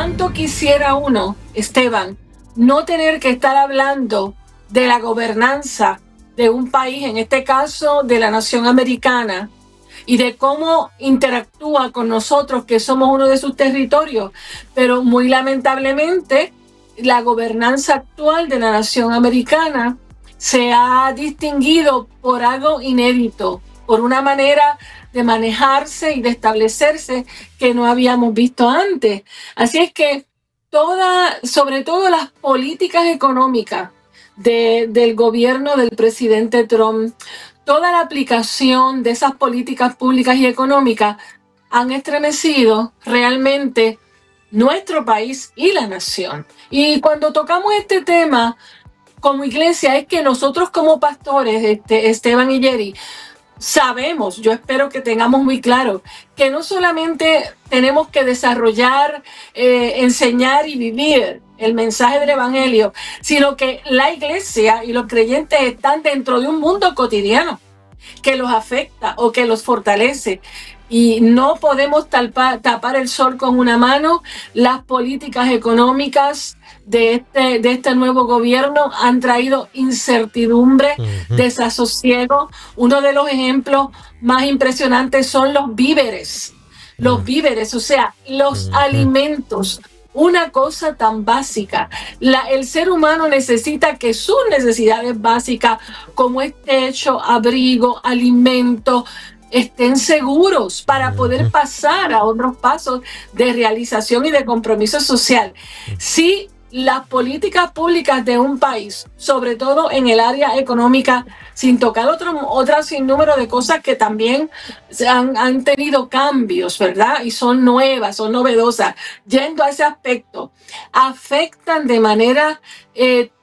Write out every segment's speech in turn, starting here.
¿Cuánto quisiera uno, Esteban, no tener que estar hablando de la gobernanza de un país, en este caso de la nación americana, y de cómo interactúa con nosotros, que somos uno de sus territorios? Pero muy lamentablemente, la gobernanza actual de la nación americana se ha distinguido por algo inédito, por una manera de manejarse y de establecerse que no habíamos visto antes. Así es que sobre todo las políticas económicas del gobierno del presidente Trump, toda la aplicación de esas políticas públicas y económicas han estremecido realmente nuestro país y la nación. Y cuando tocamos este tema como iglesia, es que nosotros como pastores, Esteban y Jerry, sabemos, yo espero que tengamos muy claro, que no solamente tenemos que desarrollar, enseñar y vivir el mensaje del evangelio, sino que la iglesia y los creyentes están dentro de un mundo cotidiano que los afecta o que los fortalece. Y no podemos tapar el sol con una mano. Las políticas económicas de este nuevo gobierno han traído incertidumbre, desasosiego. Uno de los ejemplos más impresionantes son los víveres. Los víveres, o sea, los alimentos. Una cosa tan básica. El ser humano necesita que sus necesidades básicas, como es techo, abrigo, alimento, estén seguros para poder pasar a otros pasos de realización y de compromiso social. Si las políticas públicas de un país, sobre todo en el área económica, sin tocar otro sinnúmero de cosas que también han tenido cambios, ¿verdad? Y son nuevas, son novedosas, yendo a ese aspecto, afectan de manera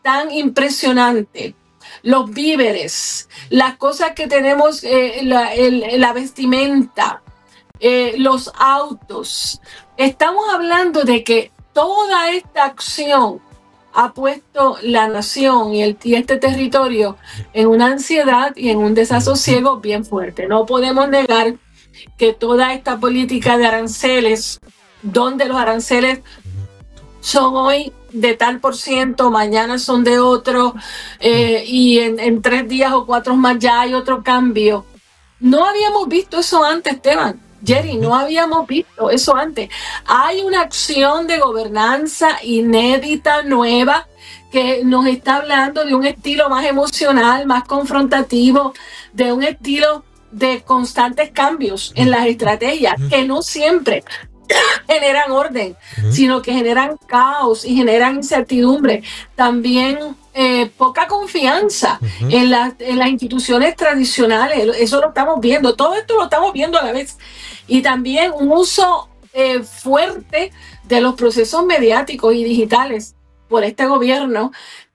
tan impresionante los víveres, las cosas que tenemos, la vestimenta, los autos. Estamos hablando de que toda esta acción ha puesto la nación y este territorio en una ansiedad y en un desasosiego bien fuerte. No podemos negar que toda esta política de aranceles, donde los aranceles son hoy de tal %, mañana son de otro, y en 3 días o 4 más ya hay otro cambio. No habíamos visto eso antes, Esteban. Jerry, no habíamos visto eso antes. Hay una acción de gobernanza inédita, nueva, que nos está hablando de un estilo más emocional, más confrontativo, de un estilo de constantes cambios en las estrategias, que no siempre generan orden, sino que generan caos y generan incertidumbre. También poca confianza en las instituciones tradicionales. Eso lo estamos viendo. Todo esto lo estamos viendo a la vez. Y también un uso fuerte de los procesos mediáticos y digitales por este gobierno.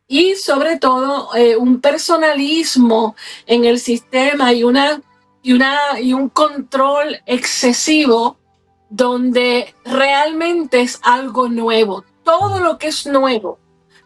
Y sobre todo un personalismo en el sistema y un control excesivo, donde realmente es algo nuevo. Todo lo que es nuevo,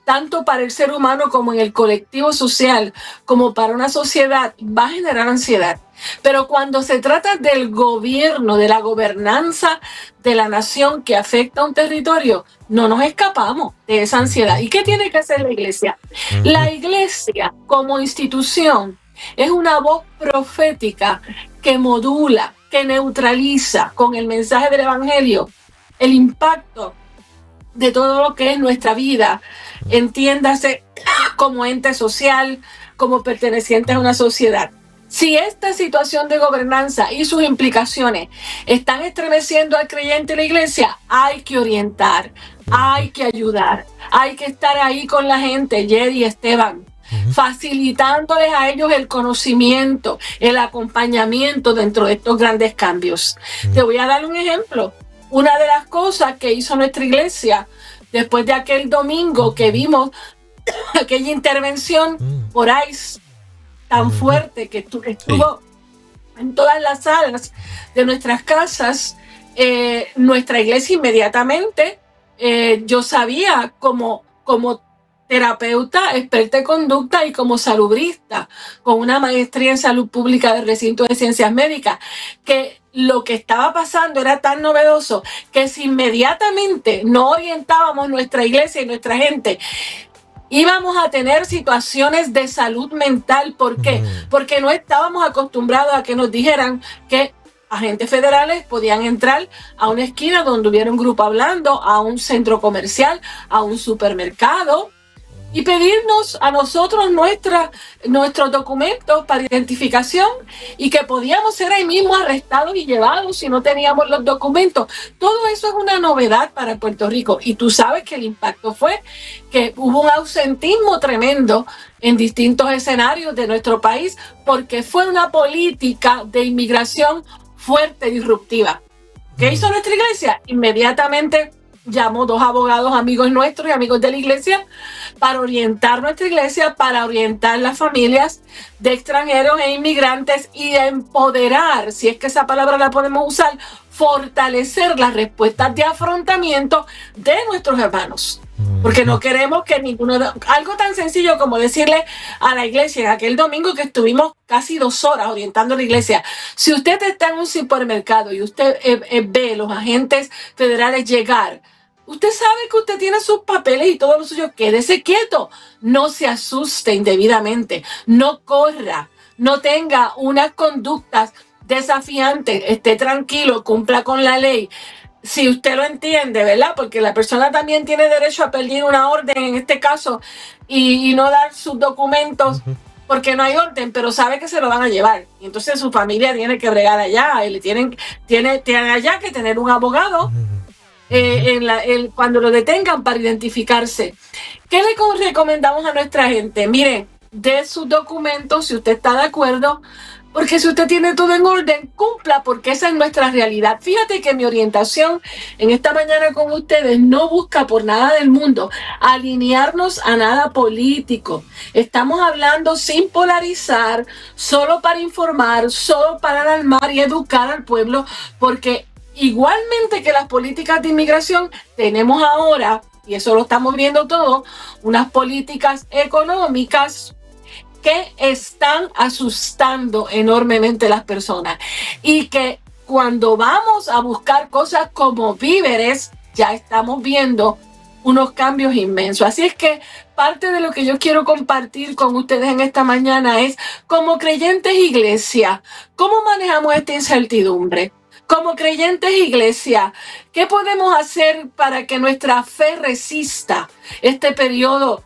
tanto para el ser humano como en el colectivo social, como para una sociedad, va a generar ansiedad. Pero cuando se trata del gobierno, de la gobernanza de la nación que afecta a un territorio, no nos escapamos de esa ansiedad. ¿Y qué tiene que hacer la iglesia? La iglesia, como institución, es una voz profética que modula, que neutraliza con el mensaje del evangelio el impacto de todo lo que es nuestra vida, entiéndase como ente social, como pertenecientes a una sociedad. Si esta situación de gobernanza y sus implicaciones están estremeciendo al creyente y la iglesia, hay que orientar, hay que ayudar, hay que estar ahí con la gente, Jerry y Esteban, facilitándoles a ellos el conocimiento, el acompañamiento dentro de estos grandes cambios. Te voy a dar un ejemplo. Una de las cosas que hizo nuestra iglesia después de aquel domingo que vimos aquella intervención por ICE tan fuerte que estuvo en todas las salas de nuestras casas, nuestra iglesia inmediatamente, yo sabía como terapeuta, experta en conducta y como salubrista, con una maestría en salud pública del recinto de ciencias médicas, que lo que estaba pasando era tan novedoso que si inmediatamente no orientábamos nuestra iglesia y nuestra gente, íbamos a tener situaciones de salud mental. ¿Por qué? Porque no estábamos acostumbrados a que nos dijeran que agentes federales podían entrar a una esquina donde hubiera un grupo hablando, a un centro comercial, a un supermercado, y pedirnos a nosotros nuestros documentos para identificación y que podíamos ser ahí mismo arrestados y llevados si no teníamos los documentos. Todo eso es una novedad para Puerto Rico y tú sabes que el impacto fue que hubo un ausentismo tremendo en distintos escenarios de nuestro país porque fue una política de inmigración fuerte, disruptiva. ¿Qué hizo nuestra iglesia? Inmediatamente llamó 2 abogados amigos nuestros y amigos de la iglesia para orientar nuestra iglesia, para orientar las familias de extranjeros e inmigrantes y empoderar, si es que esa palabra la podemos usar, fortalecer las respuestas de afrontamiento de nuestros hermanos. Porque no queremos que algo tan sencillo como decirle a la iglesia en aquel domingo que estuvimos casi 2 horas orientando a la iglesia, si usted está en un supermercado y usted ve los agentes federales llegar, usted sabe que usted tiene sus papeles y todo lo suyo, quédese quieto, no se asuste indebidamente, no corra, no tenga unas conductas desafiantes, esté tranquilo, cumpla con la ley. Si usted lo entiende, ¿verdad? Porque la persona también tiene derecho a pedir una orden, en este caso, y no dar sus documentos porque no hay orden, pero sabe que se lo van a llevar. Y entonces su familia tiene que bregar allá, y tiene allá que tener un abogado cuando lo detengan para identificarse. ¿Qué le recomendamos a nuestra gente? Miren, de sus documentos, si usted está de acuerdo, porque si usted tiene todo en orden, cumpla, porque esa es nuestra realidad. Fíjate que mi orientación en esta mañana con ustedes no busca por nada del mundo alinearnos a nada político. Estamos hablando sin polarizar, solo para informar, solo para alarmar y educar al pueblo, porque igualmente que las políticas de inmigración, tenemos ahora, y eso lo estamos viendo todo, unas políticas económicas que están asustando enormemente a las personas y que cuando vamos a buscar cosas como víveres, ya estamos viendo unos cambios inmensos. Así es que parte de lo que yo quiero compartir con ustedes en esta mañana es, como creyentes iglesia, ¿cómo manejamos esta incertidumbre? Como creyentes iglesia, ¿qué podemos hacer para que nuestra fe resista este periodo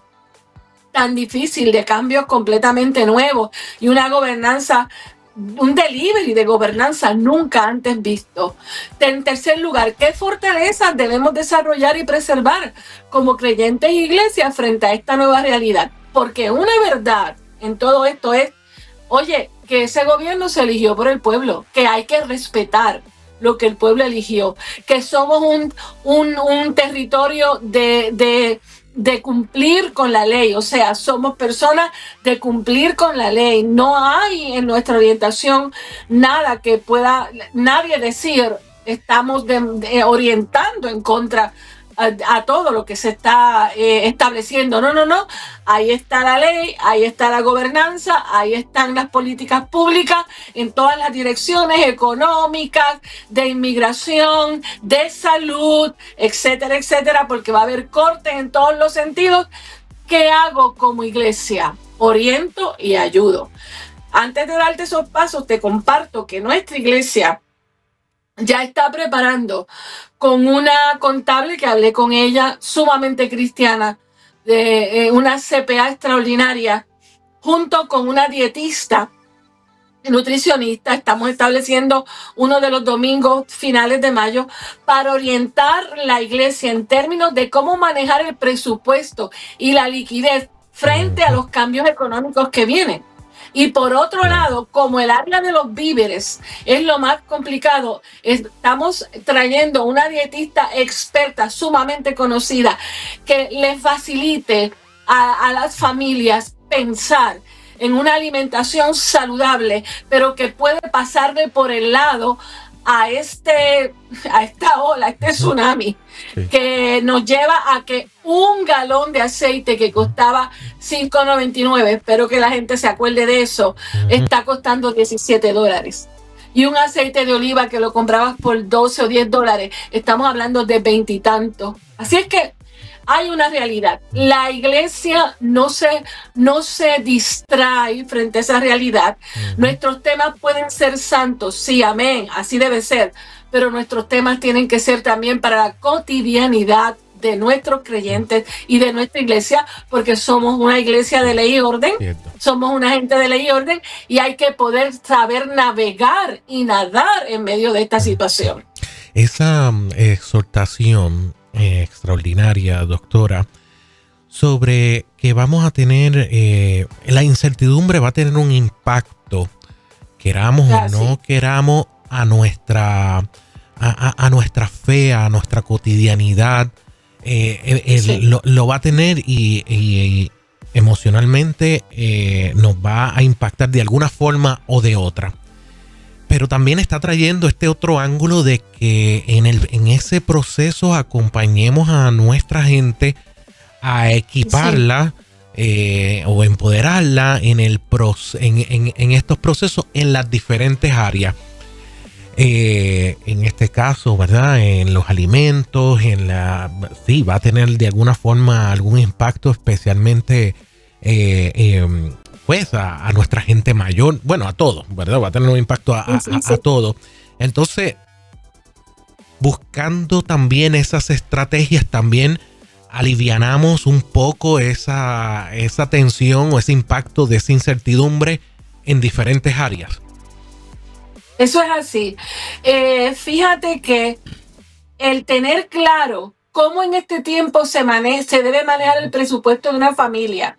tan difícil de cambios completamente nuevos y una gobernanza, un delivery de gobernanza nunca antes visto? En tercer lugar, ¿qué fortalezas debemos desarrollar y preservar como creyentes iglesia frente a esta nueva realidad? Porque una verdad en todo esto es, oye, que ese gobierno se eligió por el pueblo, que hay que respetar lo que el pueblo eligió, que somos un territorio de cumplir con la ley, o sea, somos personas de cumplir con la ley. No hay en nuestra orientación nada que pueda nadie decir estamos orientando en contra a todo lo que se está estableciendo. No. Ahí está la ley, ahí está la gobernanza, ahí están las políticas públicas en todas las direcciones económicas, de inmigración, de salud, etcétera, etcétera, porque va a haber cortes en todos los sentidos. ¿Qué hago como iglesia? Oriento y ayudo. Antes de darte esos pasos, te comparto que nuestra iglesia ya está preparando con una contable que hablé con ella, sumamente cristiana, de una CPA extraordinaria, junto con una dietista, nutricionista. Estamos estableciendo uno de los domingos finales de mayo para orientar la iglesia en términos de cómo manejar el presupuesto y la liquidez frente a los cambios económicos que vienen. Y por otro lado, como el área de los víveres es lo más complicado, estamos trayendo una dietista experta, sumamente conocida, que les facilite a las familias pensar en una alimentación saludable, pero que puede pasarle por el lado a esta ola, a este tsunami, que nos lleva a que un galón de aceite que costaba $5.99, espero que la gente se acuerde de eso, está costando $17. Y un aceite de oliva que lo comprabas por 12 o $10, estamos hablando de 20 y tantos. Así es que hay una realidad. La iglesia no se distrae frente a esa realidad. Nuestros temas pueden ser santos, sí, amén, así debe ser, pero nuestros temas tienen que ser también para la cotidianidad de nuestros creyentes y de nuestra iglesia, porque somos una iglesia de ley y orden, somos una gente de ley y orden, y hay que poder saber navegar y nadar en medio de esta situación. Esa exhortación extraordinaria, doctora, sobre que vamos a tener, la incertidumbre va a tener un impacto, queramos o no queramos, a nuestra fe, a nuestra cotidianidad, lo va a tener y emocionalmente nos va a impactar de alguna forma o de otra. Pero también está trayendo este otro ángulo de que en ese proceso acompañemos a nuestra gente a equiparla o empoderarla en estos procesos en las diferentes áreas. En este caso, ¿verdad? En los alimentos, sí, va a tener de alguna forma algún impacto, especialmente pues a nuestra gente mayor, bueno, a todo, ¿verdad? Va a tener un impacto a todo. Entonces, buscando también esas estrategias, también alivianamos un poco esa tensión o ese impacto de esa incertidumbre en diferentes áreas. Eso es así. Fíjate que el tener claro cómo en este tiempo se debe manejar el presupuesto de una familia,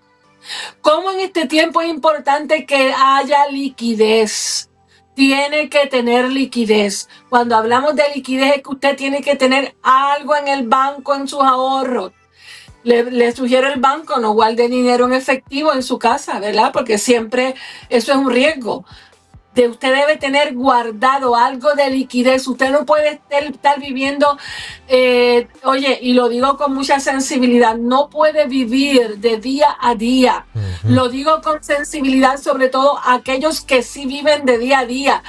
cómo en este tiempo es importante que haya liquidez. Tiene que tener liquidez. Cuando hablamos de liquidez es que usted tiene que tener algo en el banco, en sus ahorros. Le sugiero el banco, no guarde dinero en efectivo en su casa, ¿verdad? Porque siempre eso es un riesgo. Usted debe tener guardado algo de liquidez. Usted no puede estar viviendo, oye, y lo digo con mucha sensibilidad, no puede vivir de día a día. Lo digo con sensibilidad, sobre todo a aquellos que sí viven de día a día,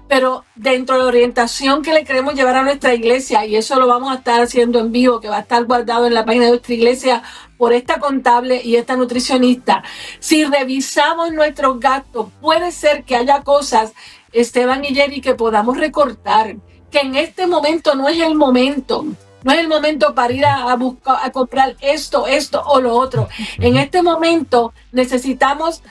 pero dentro de la orientación que le queremos llevar a nuestra iglesia, y eso lo vamos a estar haciendo en vivo, que va a estar guardado en la página de nuestra iglesia por esta contable y esta nutricionista. Si revisamos nuestros gastos, puede ser que haya cosas, Esteban y Jerry, que podamos recortar, que en este momento no es el momento. No es el momento para ir a buscar, a comprar esto o lo otro. En este momento necesitamos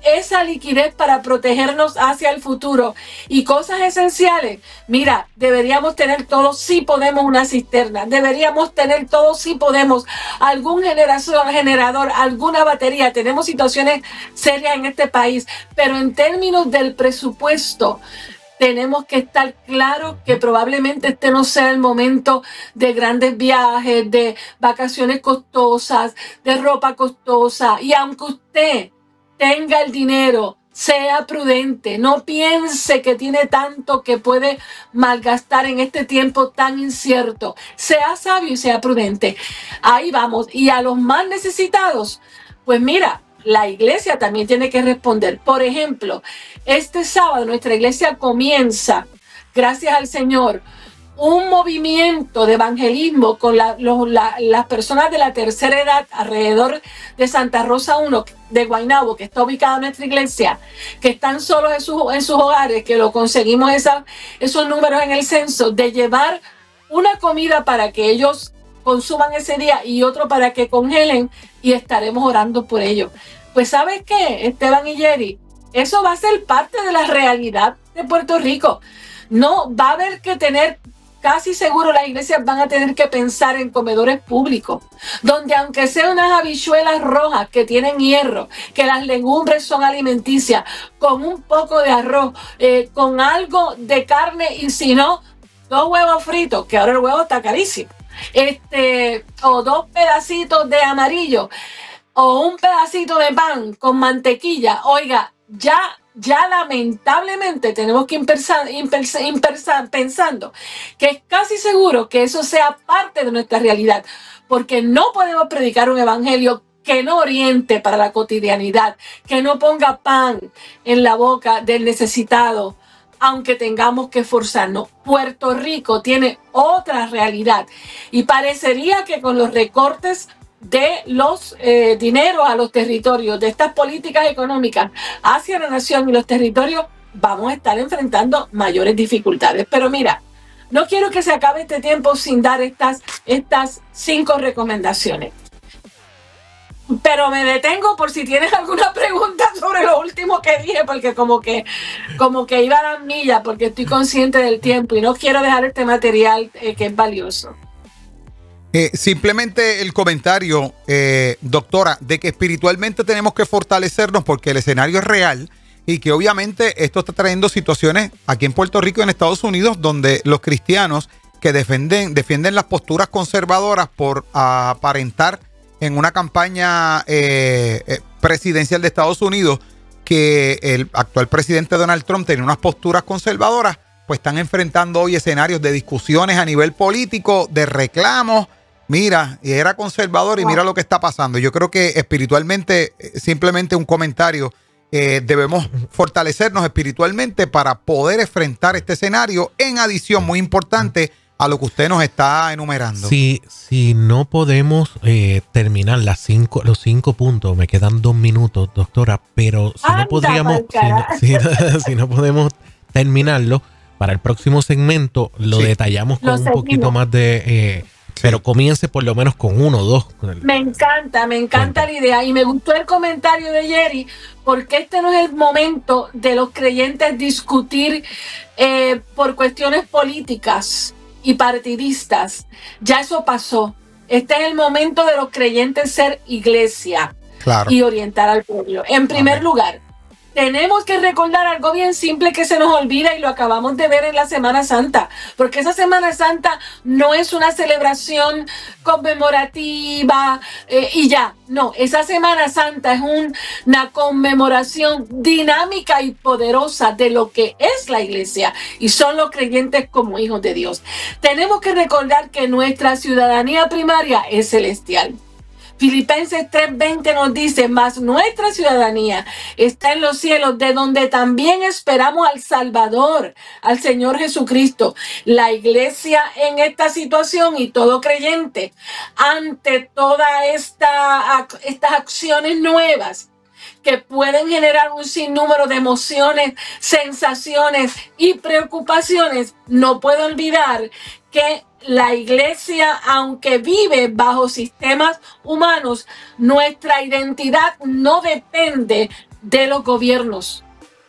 esa liquidez para protegernos hacia el futuro. Y cosas esenciales, mira, deberíamos tener todos, si podemos, una cisterna, deberíamos tener todos, si podemos, algún generador, alguna batería. Tenemos situaciones serias en este país, pero en términos del presupuesto, tenemos que estar claros que probablemente este no sea el momento de grandes viajes, de vacaciones costosas, de ropa costosa. Y aunque usted tenga el dinero, sea prudente, no piense que tiene tanto que puede malgastar en este tiempo tan incierto. Sea sabio y sea prudente. Ahí vamos. Y a los más necesitados, pues mira, la iglesia también tiene que responder. Por ejemplo, este sábado nuestra iglesia comienza, gracias al Señor, un movimiento de evangelismo con las personas de la tercera edad alrededor de Santa Rosa 1 de Guaynabo, que está ubicada en nuestra iglesia, que están solos en sus hogares, que lo conseguimos esos números en el censo, de llevar una comida para que ellos consuman ese día y otro para que congelen, y estaremos orando por ellos. Pues ¿sabes qué, Esteban y Jerry? Eso va a ser parte de la realidad de Puerto Rico. No va a haber que tener, casi seguro las iglesias van a tener que pensar en comedores públicos, donde aunque sean unas habichuelas rojas que tienen hierro, que las legumbres son alimenticias, con un poco de arroz, con algo de carne, y si no, 2 huevos fritos, que ahora el huevo está carísimo, o 2 pedacitos de amarillo, o un pedacito de pan con mantequilla. Oiga, ya ya lamentablemente tenemos que ir pensando que es casi seguro que eso sea parte de nuestra realidad, porque no podemos predicar un evangelio que no oriente para la cotidianidad, que no ponga pan en la boca del necesitado, aunque tengamos que esforzarnos. Puerto Rico tiene otra realidad y parecería que con los recortes de los dineros a los territorios, de estas políticas económicas hacia la nación y los territorios, vamos a estar enfrentando mayores dificultades. Pero mira, no quiero que se acabe este tiempo sin dar estas 5 recomendaciones. Pero me detengo por si tienes alguna pregunta sobre lo último que dije, porque como que iba a las millas, porque estoy consciente del tiempo y no quiero dejar este material que es valioso. Simplemente el comentario, doctora, de que espiritualmente tenemos que fortalecernos porque el escenario es real y que obviamente esto está trayendo situaciones aquí en Puerto Rico y en Estados Unidos donde los cristianos que defienden las posturas conservadoras por aparentar en una campaña presidencial de Estados Unidos que el actual presidente Donald Trump tenía unas posturas conservadoras, pues están enfrentando hoy escenarios de discusiones a nivel político, de reclamos. Mira, y era conservador y mira lo que está pasando. Yo creo que espiritualmente, simplemente un comentario, debemos fortalecernos espiritualmente para poder enfrentar este escenario, en adición, muy importante, a lo que usted nos está enumerando. Si no podemos terminar los 5 puntos, me quedan 2 minutos, doctora, pero si no podemos terminarlo, para el próximo segmento lo detallamos con un poquito más de... pero comience por lo menos con 1 o 2. Me encanta la idea y me gustó el comentario de Jerry, porque este no es el momento de los creyentes discutir por cuestiones políticas y partidistas. Ya eso pasó. Este es el momento de los creyentes ser iglesia, claro, y orientar al pueblo. En primer lugar, tenemos que recordar algo bien simple que se nos olvida y lo acabamos de ver en la Semana Santa, porque esa Semana Santa no es una celebración conmemorativa y ya, no, esa Semana Santa es una conmemoración dinámica y poderosa de lo que es la iglesia y son los creyentes como hijos de Dios. Tenemos que recordar que nuestra ciudadanía primaria es celestial. Filipenses 3:20 nos dice, mas nuestra ciudadanía está en los cielos, de donde también esperamos al Salvador, al Señor Jesucristo. La iglesia en esta situación y todo creyente, ante todas estas acciones nuevas que pueden generar un sinnúmero de emociones, sensaciones y preocupaciones, no puede olvidar que la iglesia, aunque vive bajo sistemas humanos, nuestra identidad no depende de los gobiernos.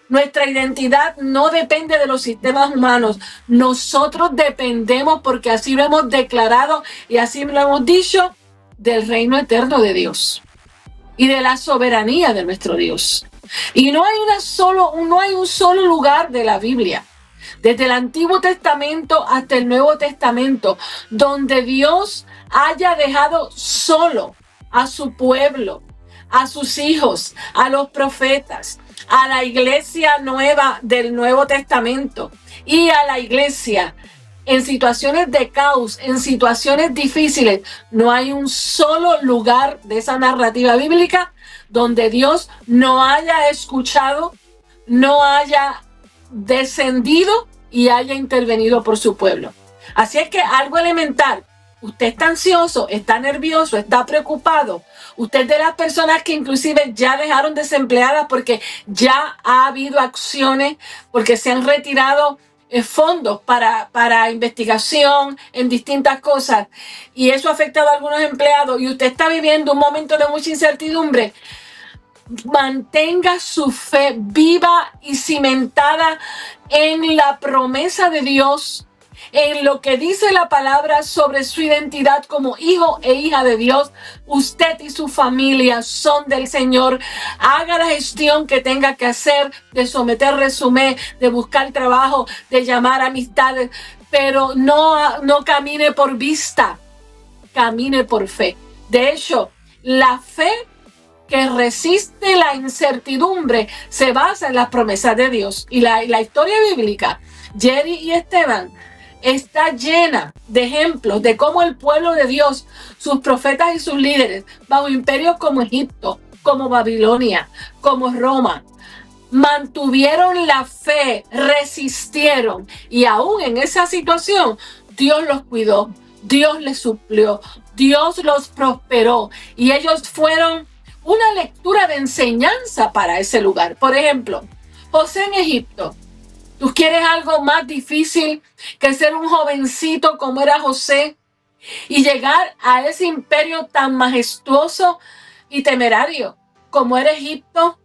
Nuestra identidad no depende de los sistemas humanos. Nosotros dependemos, porque así lo hemos declarado y así lo hemos dicho, del reino eterno de Dios y de la soberanía de nuestro Dios. Y no hay un solo lugar de la Biblia, desde el Antiguo Testamento hasta el Nuevo Testamento, donde Dios haya dejado solo a su pueblo, a sus hijos, a los profetas, a la iglesia nueva del Nuevo Testamento y a la iglesia en situaciones de caos, en situaciones difíciles. No hay un solo lugar de esa narrativa bíblica donde Dios no haya escuchado, no haya descendido y haya intervenido por su pueblo. Así es que algo elemental. Usted está ansioso, está nervioso, está preocupado. Usted es de las personas que inclusive ya dejaron desempleadas porque ya ha habido acciones, porque se han retirado fondos para investigación en distintas cosas y eso ha afectado a algunos empleados y usted está viviendo un momento de mucha incertidumbre. Mantenga su fe viva y cimentada en la promesa de Dios, en lo que dice la palabra sobre su identidad como hijo e hija de Dios. Usted y su familia son del Señor. Haga la gestión que tenga que hacer, de someter resumen, de buscar trabajo, de llamar amistades, pero no camine por vista, camine por fe. De hecho, la fe que resiste la incertidumbre se basa en las promesas de Dios. Y la historia bíblica, Jerry y Esteban, está llena de ejemplos de cómo el pueblo de Dios, sus profetas y sus líderes, bajo imperios como Egipto, como Babilonia, como Roma, mantuvieron la fe, resistieron, y aún en esa situación Dios los cuidó, Dios les suplió, Dios los prosperó, y ellos fueron una lectura de enseñanza para ese lugar. Por ejemplo, José en Egipto. ¿Tú quieres algo más difícil que ser un jovencito como era José y llegar a ese imperio tan majestuoso y temerario como era Egipto?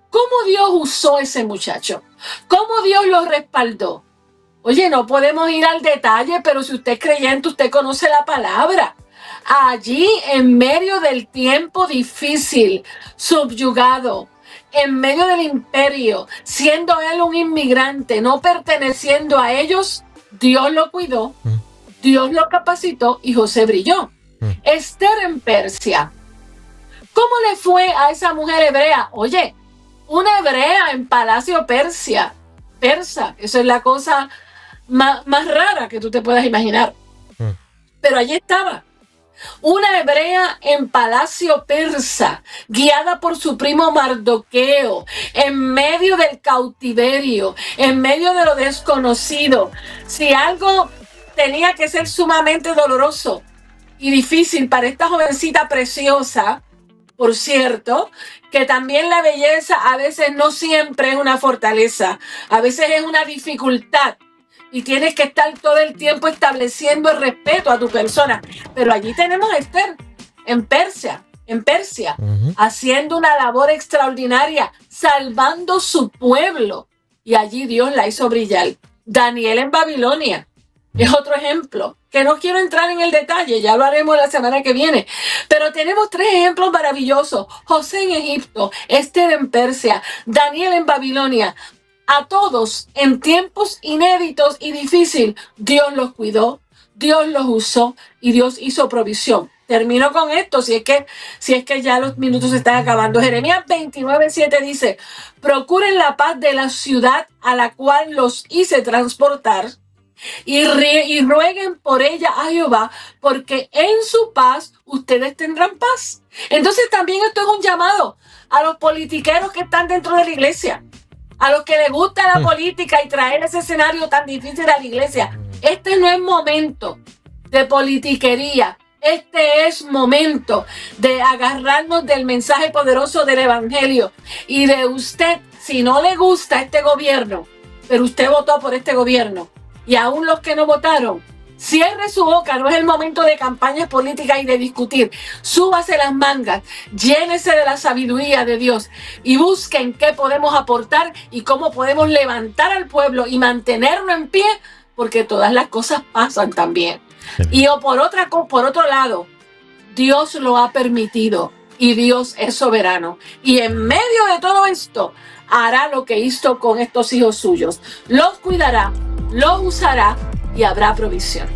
¿Cómo Dios usó ese muchacho? ¿Cómo Dios lo respaldó? Oye, no podemos ir al detalle, pero si usted es creyente, usted conoce la palabra. Allí, en medio del tiempo difícil, subyugado, en medio del imperio, siendo él un inmigrante, no perteneciendo a ellos, Dios lo cuidó, Dios lo capacitó y José brilló. Esther en Persia. ¿Cómo le fue a esa mujer hebrea? Oye, una hebrea en palacio persa. Eso es la cosa más rara que tú te puedas imaginar. Pero allí estaba. Una hebrea en palacio persa, guiada por su primo Mardoqueo, en medio del cautiverio, en medio de lo desconocido. Si algo tenía que ser sumamente doloroso y difícil para esta jovencita preciosa, por cierto, que también la belleza a veces no siempre es una fortaleza, a veces es una dificultad. Y tienes que estar todo el tiempo estableciendo el respeto a tu persona. Pero allí tenemos a Esther en Persia, haciendo una labor extraordinaria, salvando su pueblo. Y allí Dios la hizo brillar. Daniel en Babilonia es otro ejemplo, que no quiero entrar en el detalle, ya lo haremos la semana que viene. Pero tenemos 3 ejemplos maravillosos. José en Egipto, Esther en Persia, Daniel en Babilonia. A todos, en tiempos inéditos y difíciles, Dios los cuidó, Dios los usó y Dios hizo provisión. Termino con esto, si es que ya los minutos se están acabando. Jeremías 29:7 dice: procuren la paz de la ciudad a la cual los hice transportar y rueguen por ella a Jehová, porque en su paz ustedes tendrán paz. Entonces también esto es un llamado a los politiqueros que están dentro de la iglesia, a los que les gusta la política y traer ese escenario tan difícil a la iglesia. Este no es momento de politiquería. Este es momento de agarrarnos del mensaje poderoso del evangelio. Y de usted, si no le gusta este gobierno, pero usted votó por este gobierno, y aún los que no votaron, cierre su boca, no es el momento de campañas políticas y de discutir. Súbase las mangas, llénese de la sabiduría de Dios y busquen qué podemos aportar y cómo podemos levantar al pueblo y mantenerlo en pie, porque todas las cosas pasan también. Y por otro lado, Dios lo ha permitido y Dios es soberano. Y en medio de todo esto, hará lo que hizo con estos hijos suyos. Los cuidará, los usará y habrá provisión.